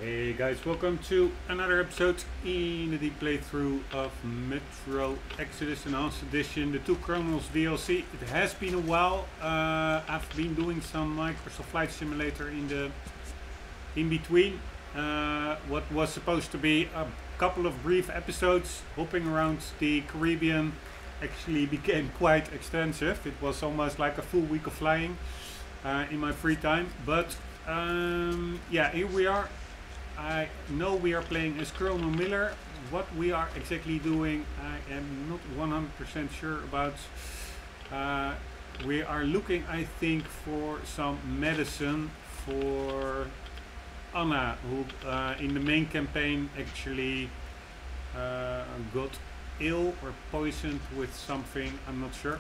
Hey guys, welcome to another episode in the deep playthrough of Metro Exodus Enhanced Edition, the 2 Chronicles DLC. It has been a while. I've been doing some Microsoft Flight Simulator in between. What was supposed to be a couple of brief episodes hopping around the Caribbean actually became quite extensive. It was almost like a full week of flying in my free time. But yeah, here we are. I know we are playing as Colonel Miller. What we are exactly doing, I am not 100% sure about. We are looking, I think, for some medicine for Anna, who in the main campaign actually got ill or poisoned with something, I'm not sure.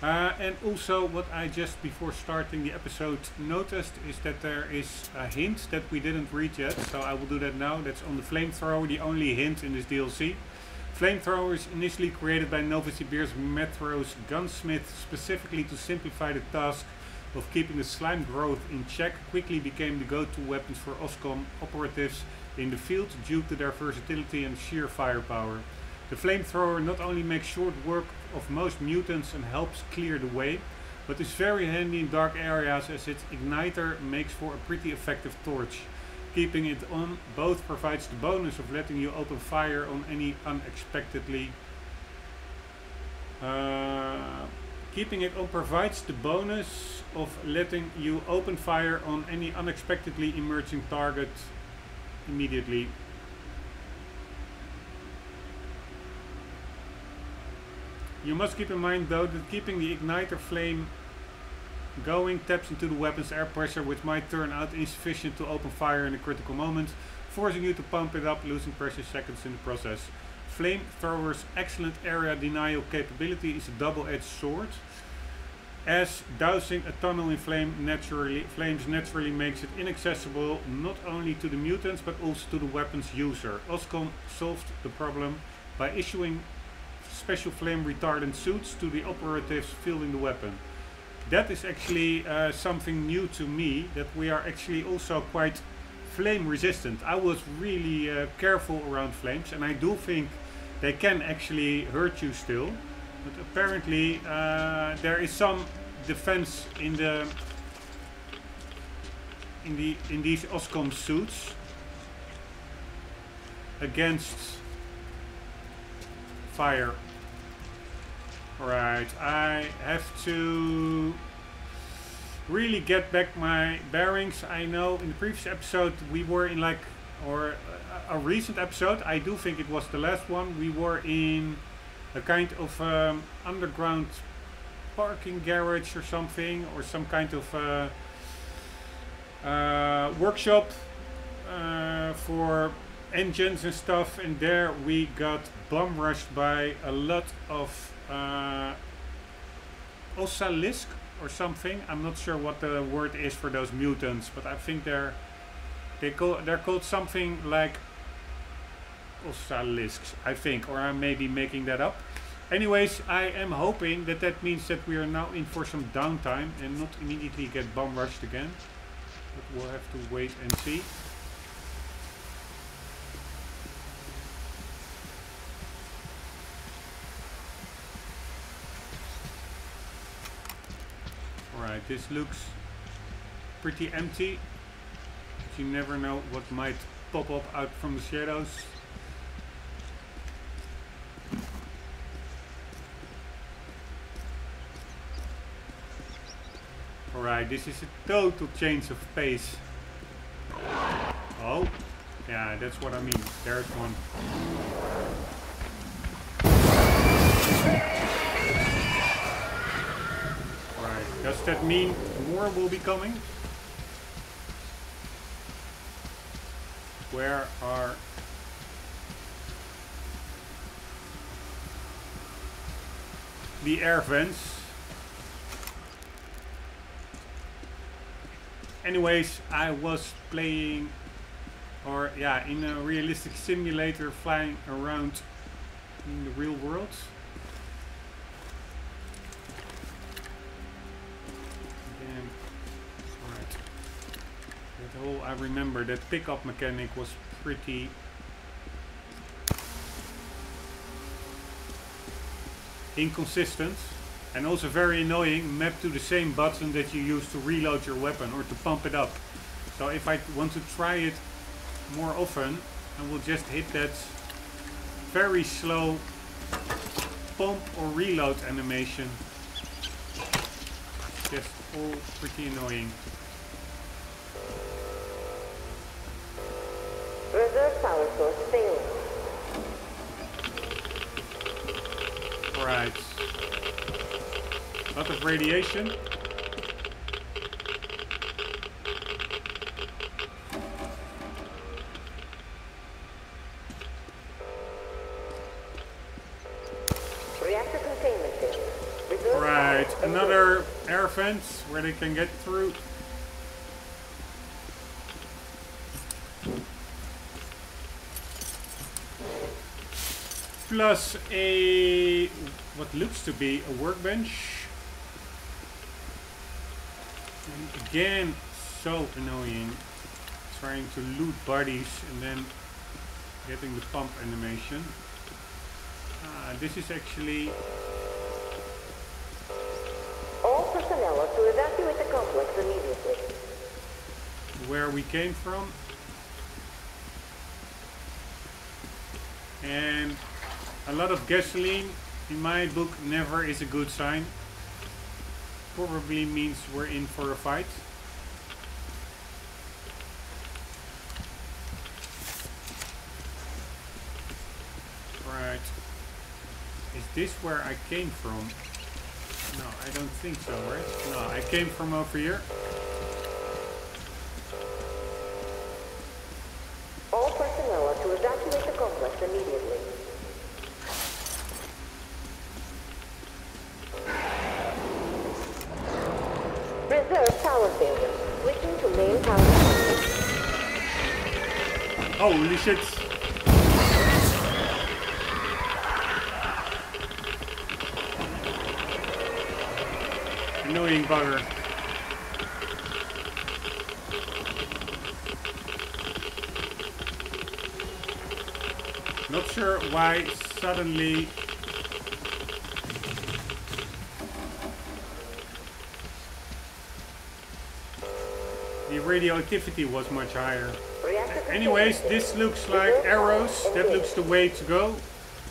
And also what I just before starting the episode noticed is that there is a hint that we didn't read yet, so I will do that now. That's on the flamethrower, the only hint in this DLC. Flamethrower is initially created by Novosibirsk Metro's gunsmith specifically to simplify the task of keeping the slime growth in check. Quickly became the go-to weapons for OSCOM operatives in the field due to their versatility and sheer firepower. The flamethrower not only makes short work of most mutants and helps clear the way, but is very handy in dark areas as its igniter makes for a pretty effective torch. Keeping it on both provides the bonus of letting you open fire on any unexpectedly keeping it on provides the bonus of letting you open fire on any unexpectedly emerging target immediately. You must keep in mind though that keeping the igniter flame going taps into the weapon's air pressure, which might turn out insufficient to open fire in a critical moment, forcing you to pump it up, losing precious seconds in the process. Flamethrower's excellent area denial capability is a double-edged sword, as dousing a tunnel in flames naturally makes it inaccessible not only to the mutants but also to the weapon's user. OSCOM solved the problem by issuing special flame retardant suits to the operatives fielding the weapon. That is actually something new to me, that we are actually also quite flame resistant. I was really careful around flames, and I do think they can actually hurt you still, but apparently there is some defense in these OSCOM suits against fire. Alright, I have to really get back my bearings. I know in the previous episode we were in like, or a recent episode, I do think it was the last one, we were in a kind of underground parking garage or something, or some kind of workshop for engines and stuff, and there we got bum rushed by a lot of Osalisk or something. I'm not sure what the word is for those mutants, but I think they're called something like Osalisks, I think, or I may be making that up. Anyways, I am hoping that that means that we are now in for some downtime and not immediately get bum rushed again, but we'll have to wait and see. Alright, this looks pretty empty, but you never know what might pop up out from the shadows. Alright, this is a total change of pace. Oh, yeah, that's what I mean. There's one. Does that mean more will be coming? Where are the air vents? Anyways, I was playing, or yeah, in a realistic simulator flying around in the real world. whole, I remember that pickup mechanic was pretty inconsistent and also very annoying, mapped to the same button that you use to reload your weapon or to pump it up. So if I want to try it more often, I will just hit that very slow pump or reload animation. Just all pretty annoying. Reserve power source failing. Right. Lot of radiation. Reactor containment failure. Reserve Right. power Another air vent where they can get through. Plus a what looks to be a workbench. And again, so annoying. Trying to loot bodies and then getting the pump animation. This is actually all personnel are to evacuate the complex immediately. where we came from. And a lot of gasoline in my book never is a good sign. Probably means we're in for a fight. Right. Is this where I came from? No, I don't think so, right? No, I came from over here. All personnel are to evacuate the complex immediately. Reserve power failure. Switching to main power. Holy shit! Annoying bugger. Not sure why suddenly the radioactivity was much higher. Anyways, this looks like arrows. That looks the way to go.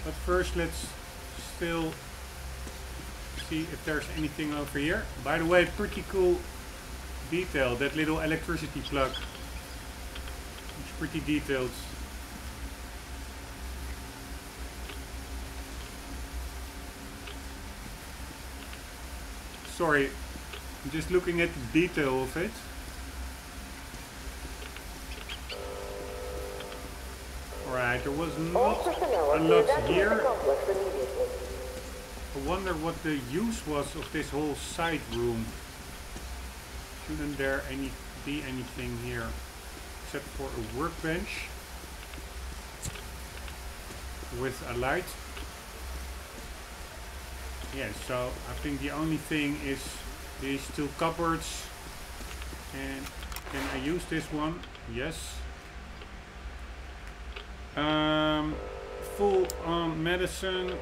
But first let's still see if there's anything over here. By the way, pretty cool detail. That little electricity plug. It's pretty detailed. Sorry, I'm just looking at the detail of it. Right, there was not a lot here. I wonder what the use was of this whole side room. Shouldn't there be anything here except for a workbench with a light? Yeah, so I think the only thing is these two cupboards. And can I use this one? Yes. Full on medicine,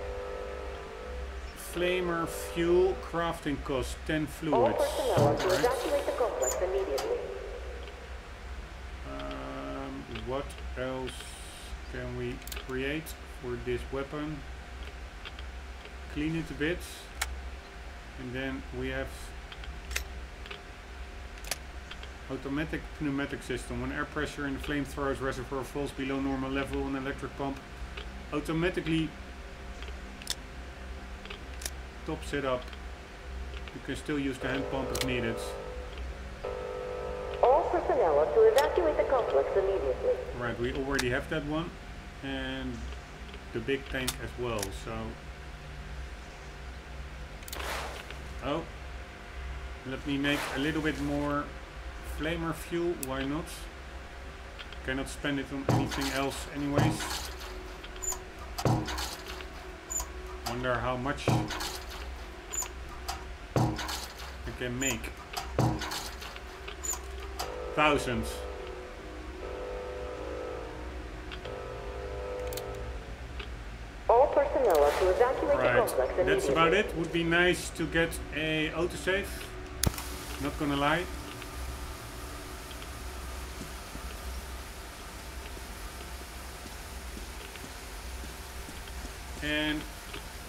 flamer, fuel, crafting cost, 10 fluids. Right. What else can we create for this weapon? Clean it a bit, and then we have automatic pneumatic system. When air pressure in the flamethrower's reservoir falls below normal level, an electric pump automatically tops it up. You can still use the hand pump if needed. All personnel are to evacuate the complex immediately. Right, we already have that one, and the big tank as well. So, oh, let me make a little bit more flamer fuel. Why not? Cannot spend it on anything else anyways. Wonder how much I can make. Thousands. personnel are to evacuate the Right, complex that's immediately. about it. Would be nice to get a autosave. Not gonna lie. And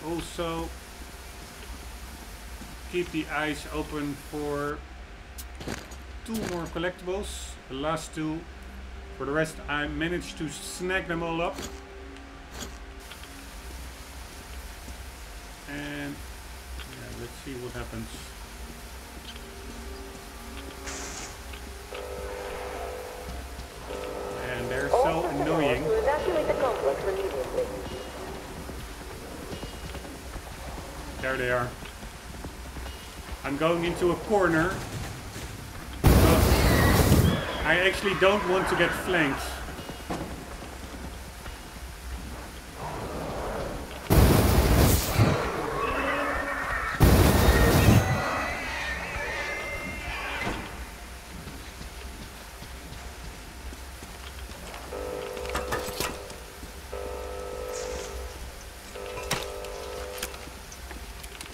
also keep the eyes open for 2 more collectibles. The last 2. For the rest, I managed to snag them all up. And yeah, let's see what happens. And they're All so personnel annoying. to evacuate the complex immediately. There they are. I'm going into a corner. Because I actually don't want to get flanked.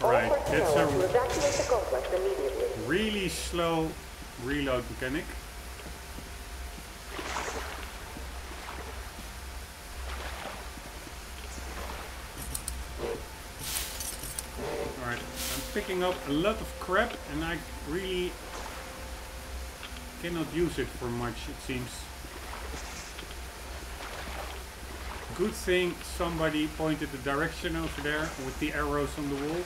Alright, that's to a evacuate the complex immediately. really slow reload mechanic. Alright, I'm picking up a lot of crap and I really cannot use it for much, it seems. Good thing somebody pointed the direction over there with the arrows on the wall.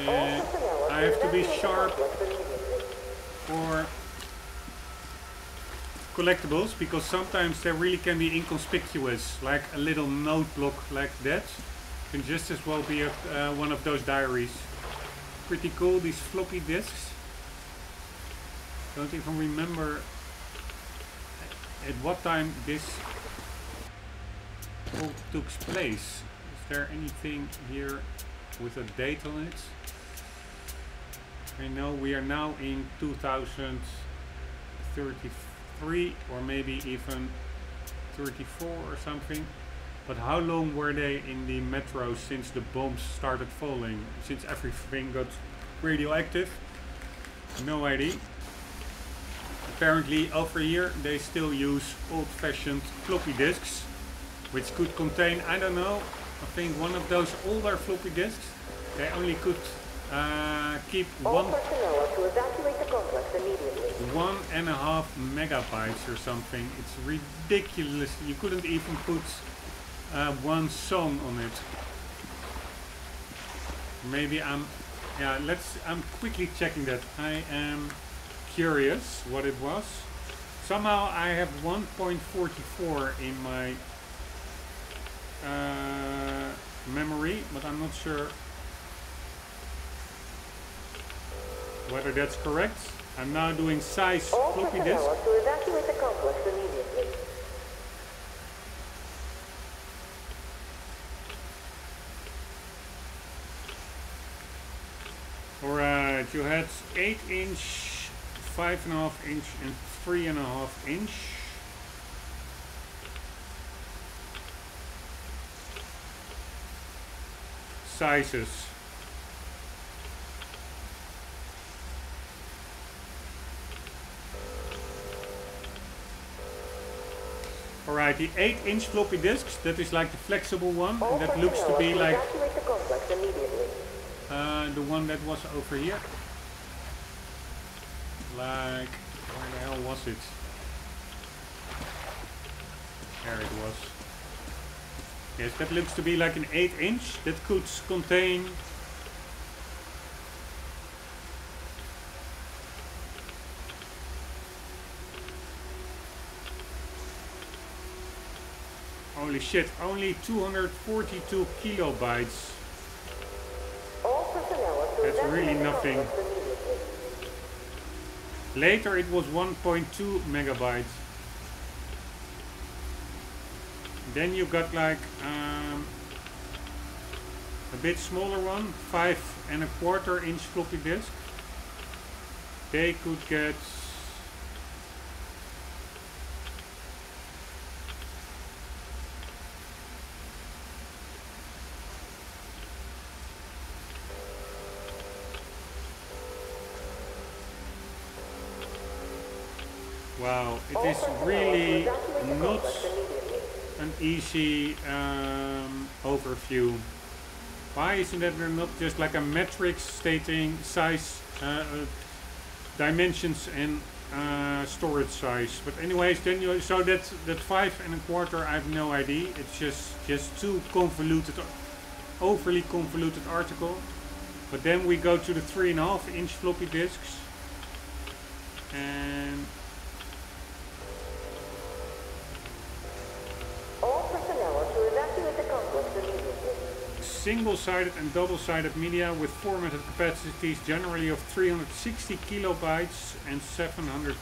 And I have to be sharp for collectibles because sometimes they really can be inconspicuous, like a little note block like that. Can just as well be one of those diaries. Pretty cool, these floppy disks. Don't even remember at what time this all took place. Is there anything here with a date on it? I know we are now in 2033 or maybe even 34 or something. But how long were they in the metro since the bombs started falling? Since everything got radioactive? No idea. Apparently over here they still use old-fashioned floppy disks, which could contain, I don't know, I think one of those older floppy disks. They only could keep All personnel are to evacuate the complex immediately. 1.5 megabytes or something. It's ridiculous. You couldn't even put one song on it. Maybe I'm quickly checking that. I am curious what it was. Somehow I have 1.44 in my memory, but I'm not sure whether that's correct. I'm now doing size All floppy personnel disk. are to evacuate the complex immediately. Alright, you had 8 inch, 5.5 inch and 3.5 inch. Sizes. Alright, the 8-inch floppy disks, that is like the flexible one, and that looks to be like evacuate the complex immediately. the one that was over here. Like, where the hell was it? There it was. Yes, that looks to be like an 8-inch that could contain holy shit, only 242 kilobytes. All personnel are to That's really evacuate the nothing. complex immediately. Later it was 1.2 megabytes. Then you got like a bit smaller one, 5.25 inch floppy disk. They could get Wow, it All is personnel really to evacuate the not complex immediately. an easy overview. Why isn't there not just like a matrix stating size, dimensions and storage size? But anyways, then you, so that 5.25, I have no idea. It's just too convoluted, overly convoluted article. But then we go to the 3.5-inch floppy disks, and All personnel are to evacuate the complex immediately. single-sided and double-sided media with formatted capacities generally of 360 kilobytes and 700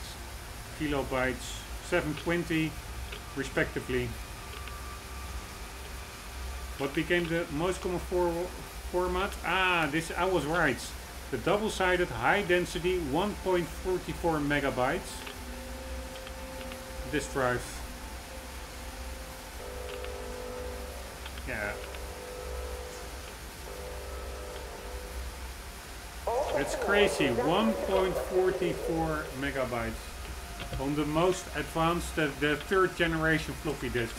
kilobytes, 720 respectively. What became the most common format? Ah, this, I was right. The double-sided high-density 1.44 megabytes disk drive. Yeah. It's crazy, 1.44 megabytes on the most advanced, the third generation floppy disks.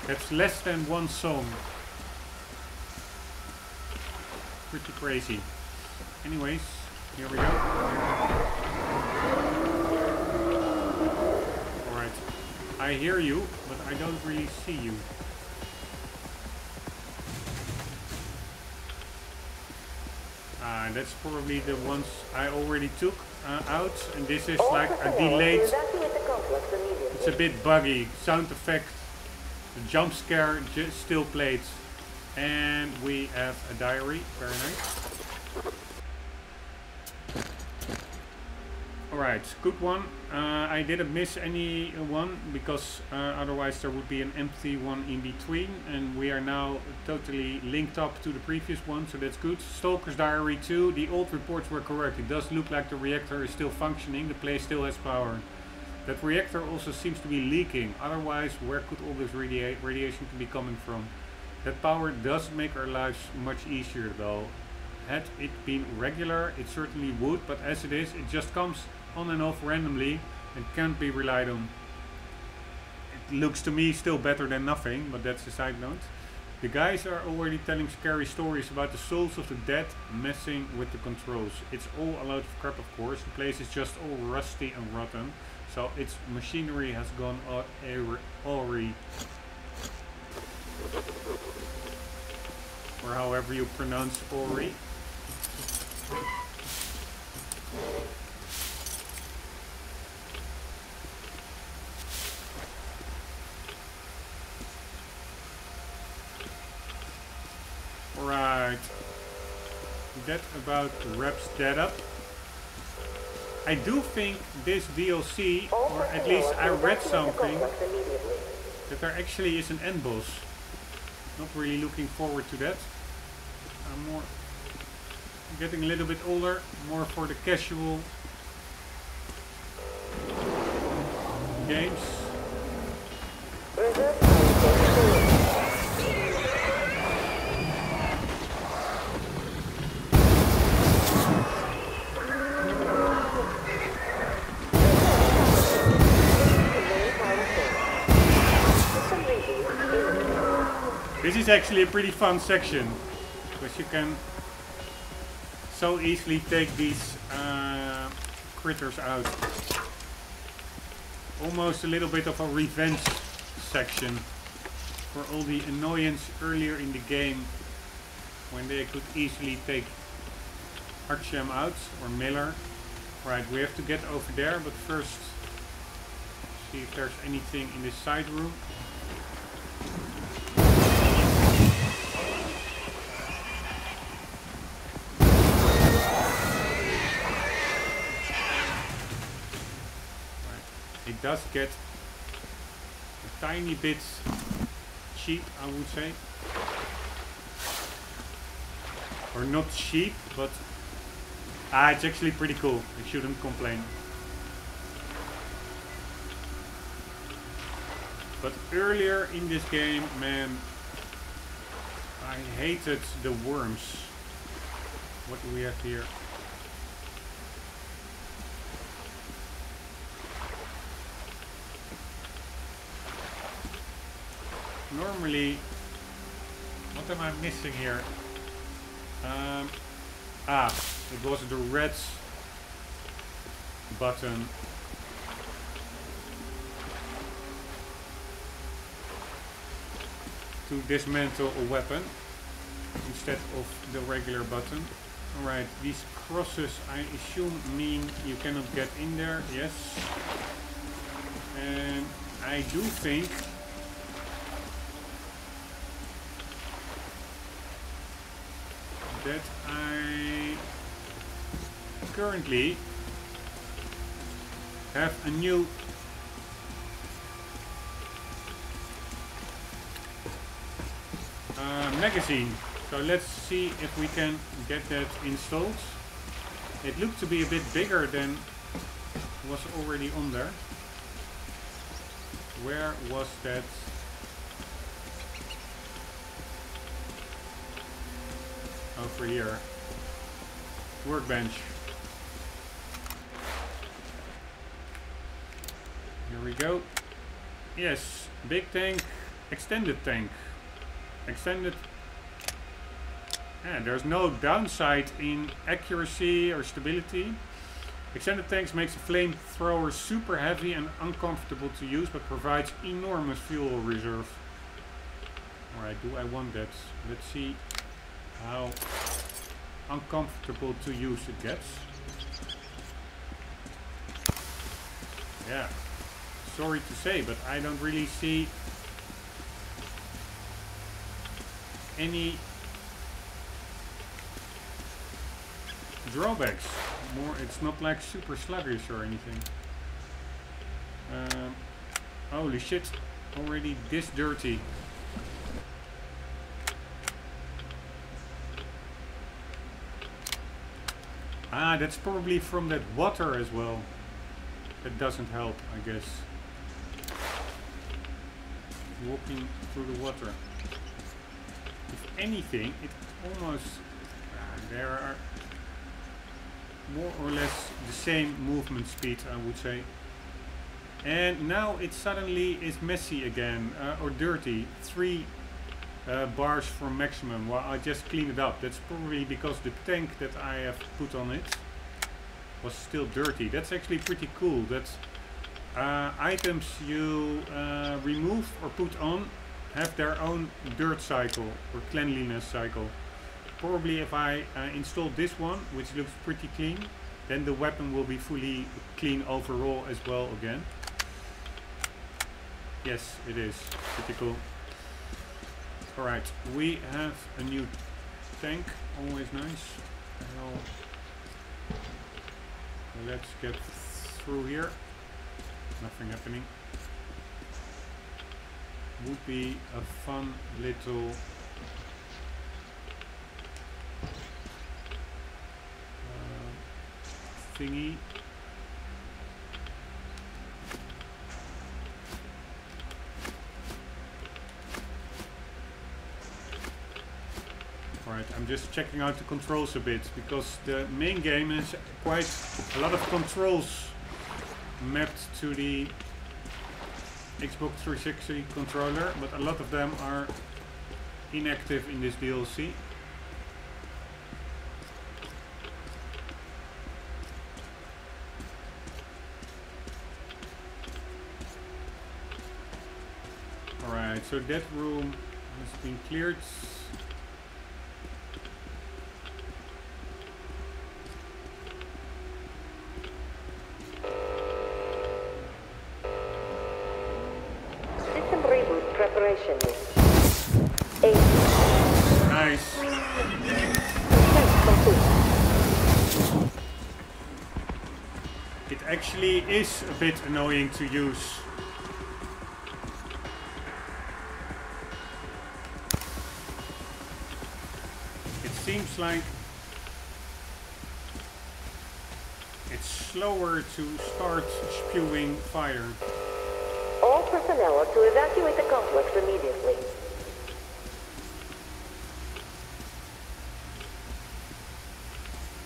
That's less than one song. Pretty crazy. Anyways, here we go. Alright, I hear you, but I don't really see you. That's probably the ones I already took out, and this is like a delayed, it's a bit buggy, sound effect, the jump scare still played, and we have a diary, very nice. Alright, good one. I didn't miss any one because otherwise there would be an empty one in between, and we are now totally linked up to the previous one, so that's good. Stalker's Diary 2, the old reports were correct. It does look like the reactor is still functioning, the place still has power. That reactor also seems to be leaking, otherwise where could all this radiation be coming from? That power does make our lives much easier though. Had it been regular, it certainly would, but as it is, it just comes on and off randomly and can't be relied on. It looks to me still better than nothing, but that's a side note. The guys are already telling scary stories about the souls of the dead messing with the controls. It's all a load of crap, of course. The place is just all rusty and rotten, so its machinery has gone awry. Or however you pronounce awry. Right, that about wraps that up. I do think this DLC, or at least I read something, that there actually is an end boss. Not really looking forward to that. I'm more getting a little bit older, more for the casual games. This is actually a pretty fun section, because you can so easily take these critters out. Almost a little bit of a revenge section for all the annoyance earlier in the game when they could easily take Artyom out, or Miller. Right, we have to get over there, but first see if there's anything in this side room. It does get a tiny bit cheap, I would say. Or not cheap, but it's actually pretty cool. I shouldn't complain. But earlier in this game, man, I hated the worms. What do we have here? normally, what am I missing here? It was the red button. To dismantle a weapon instead of the regular button. Alright, these crosses I assume mean you cannot get in there. Yes. And I do think that I currently have a new magazine. So let's see if we can get that installed. It looked to be a bit bigger than was already on there. Where was that? Over here. Workbench. Here we go. Yes, big tank, extended tank. Extended. Yeah, there's no downside in accuracy or stability. Extended tanks makes a flamethrower super heavy and uncomfortable to use, but provides enormous fuel reserve. Alright, do I want that? Let's see how uncomfortable to use it gets. Yeah, sorry to say, but I don't really see any drawbacks. It's not like super sluggish or anything. Holy shit, already this dirty. That's probably from that water as well. That doesn't help, I guess. Walking through the water. If anything, it almost... there are more or less the same movement speed, I would say. And now it suddenly is messy again, or dirty. 3 bars from maximum. Well, I just cleaned it up. That's probably because the tank that I have put on it was still dirty. That's actually pretty cool. That items you remove or put on have their own dirt cycle or cleanliness cycle. Probably if I install this one, which looks pretty clean, then the weapon will be fully clean overall as well again. Yes, it is. Pretty cool. Alright, we have a new tank. Always nice. Well, let's get through here. Nothing happening. Would be a fun little thingy. Alright, I'm just checking out the controls a bit, because the main game has quite a lot of controls mapped to the Xbox 360 controller, but a lot of them are inactive in this DLC. Alright, so that room has been cleared. System reboot preparation. 8. Nice. It actually is a bit annoying to use. It seems like it's slower to start spewing fire. All personnel are to evacuate the complex immediately.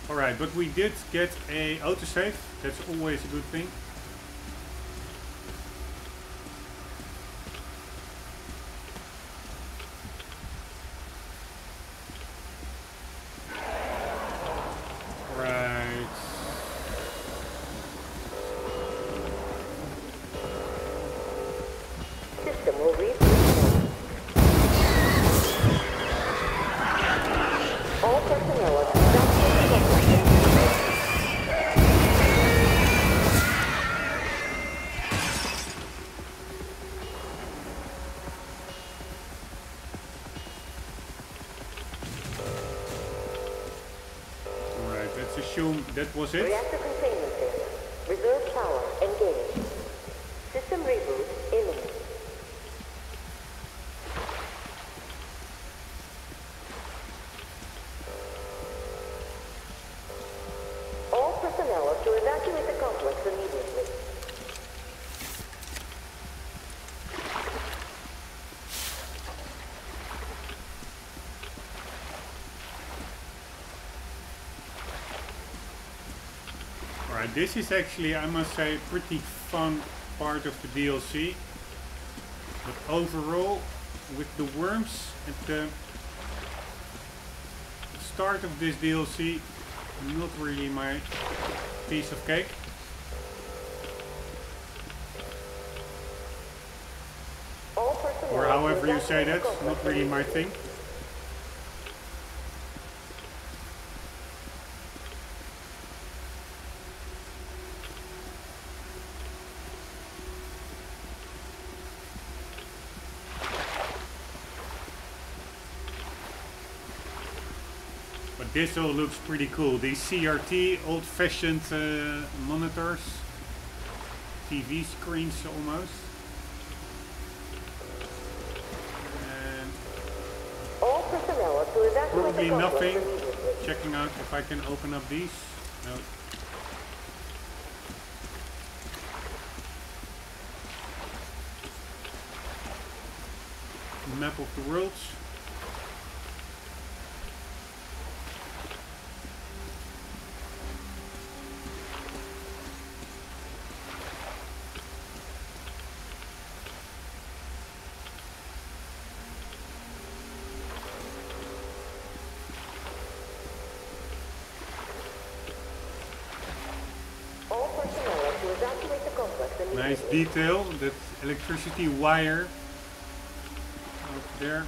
Alright, but we did get a autosave. That's always a good thing. will reboot. All personnel are to evacuate the complex. Alright, let's assume that was it. Reactor containment area. Reserve power engaged. System reboot imminent. All personnel are to evacuate the complex immediately. Alright, this is actually, I must say, a pretty fun part of the DLC. But overall, with the worms at the start of this DLC, not really my piece of cake. All personnel Or are to however you say evacuate the that, complex not really my immediately. thing. But this all looks pretty cool. These CRT, old-fashioned monitors, TV screens almost. And All personnel are to evacuate probably the complex nothing. immediately. Checking out if I can open up these. No. Map of the worlds. All personnel are to evacuate the complex immediately. Nice detail. That electricity wire out there.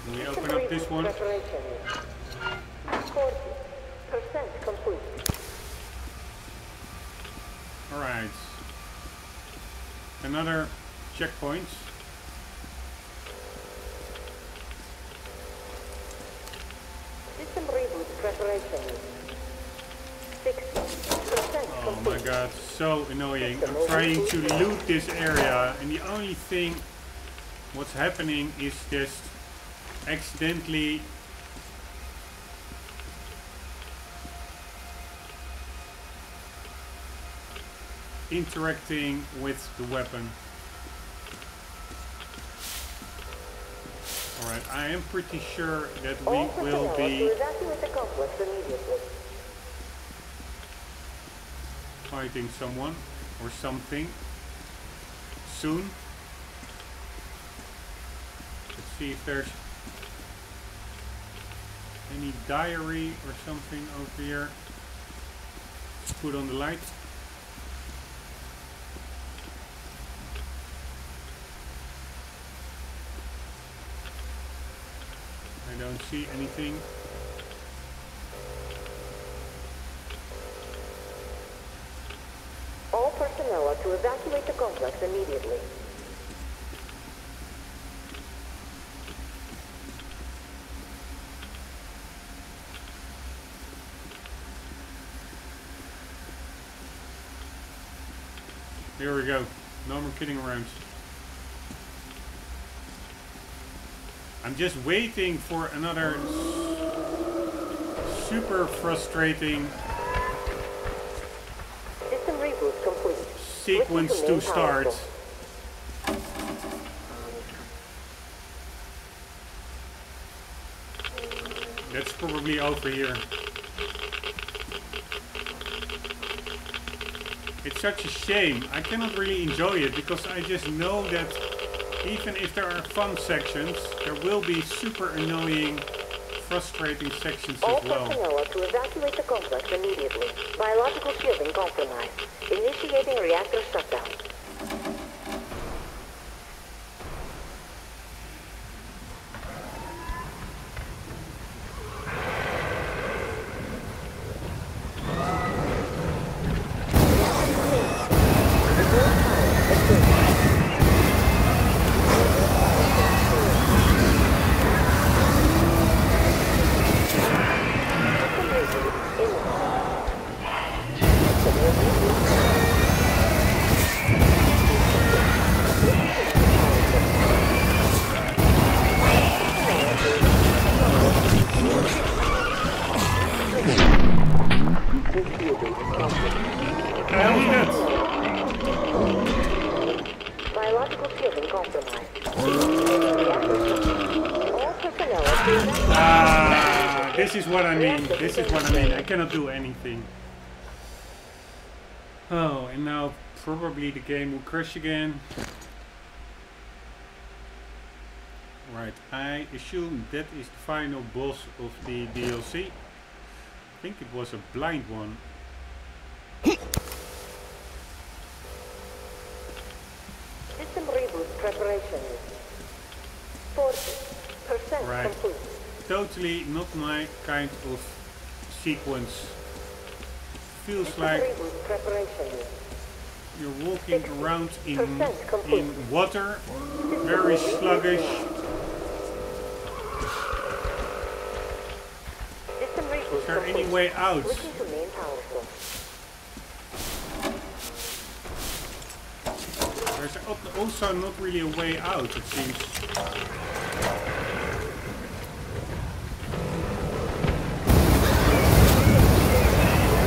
Can we open up this one? Preparation is 40% complete. Alright. Another checkpoint. System reboot preparation is 60% Oh my complete. god, so annoying. I'm trying to loot this area and the only thing what's happening is just accidentally interacting with the weapon. Alright, I am pretty sure that we All will personnel are to be evacuate the complex immediately. fighting someone or something soon. Let's see if there's any diary or something over here. Let's put on the light. I don't see anything. All personnel are to evacuate the complex immediately. Here we go. No more kidding around. I'm just waiting for another super frustrating System reboot complete. sequence Listen to main start. console. That's probably over here. It's such a shame. I cannot really enjoy it because I just know that even if there are fun sections, there will be super annoying, frustrating sections All as well. personnel are to evacuate the complex immediately. Biological shielding compromised. Initiating reactor shutdown. Biological shielding compromised. All personnel are to evacuate. This is what I mean. This is what I mean. I cannot do anything. Oh, and now probably the game will crash again. Right, I assume that is the final boss of the DLC. I think it was a blind one. System reboot preparation. 40% Right. complete. Totally not my kind of sequence. Feels System like reboot preparation. you're walking around in complete. water, very sluggish. System reboot Is there any complete. way out? Switching to main power source. There's also not really a way out, it seems.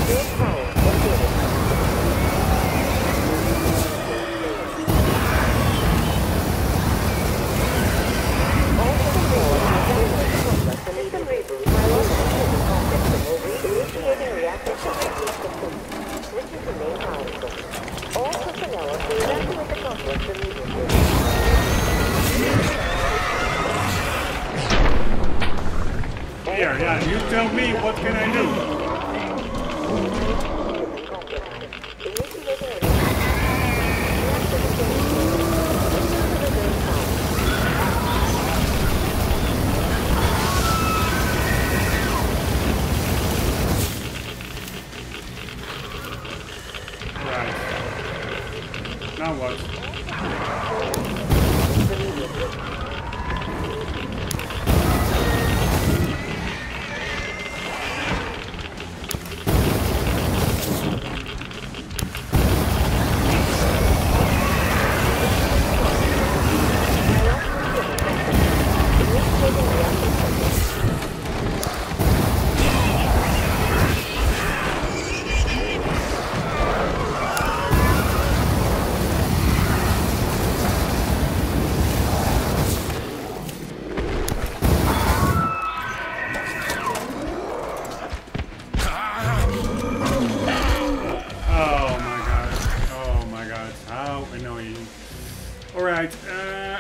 Main power activated. All personnel are to evacuate the complex immediately. System reboot. Biological shielding complex removed. Initiating reactor shutdown. Switching to main power source. All personnel are to evacuate the complex immediately. Here, yeah, you tell me, what can I do? Initiating a reactor Right. Now what?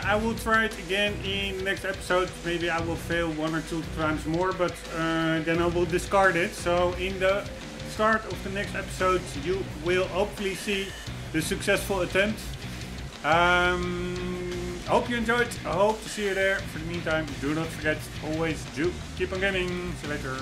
I will try it again in next episode. Maybe I will fail 1 or 2 times more, but then I will discard it. So in the start of the next episode, you will hopefully see the successful attempt. Hope you enjoyed. I hope to see you there. For the meantime, do not forget, always do keep on gaming. See you later.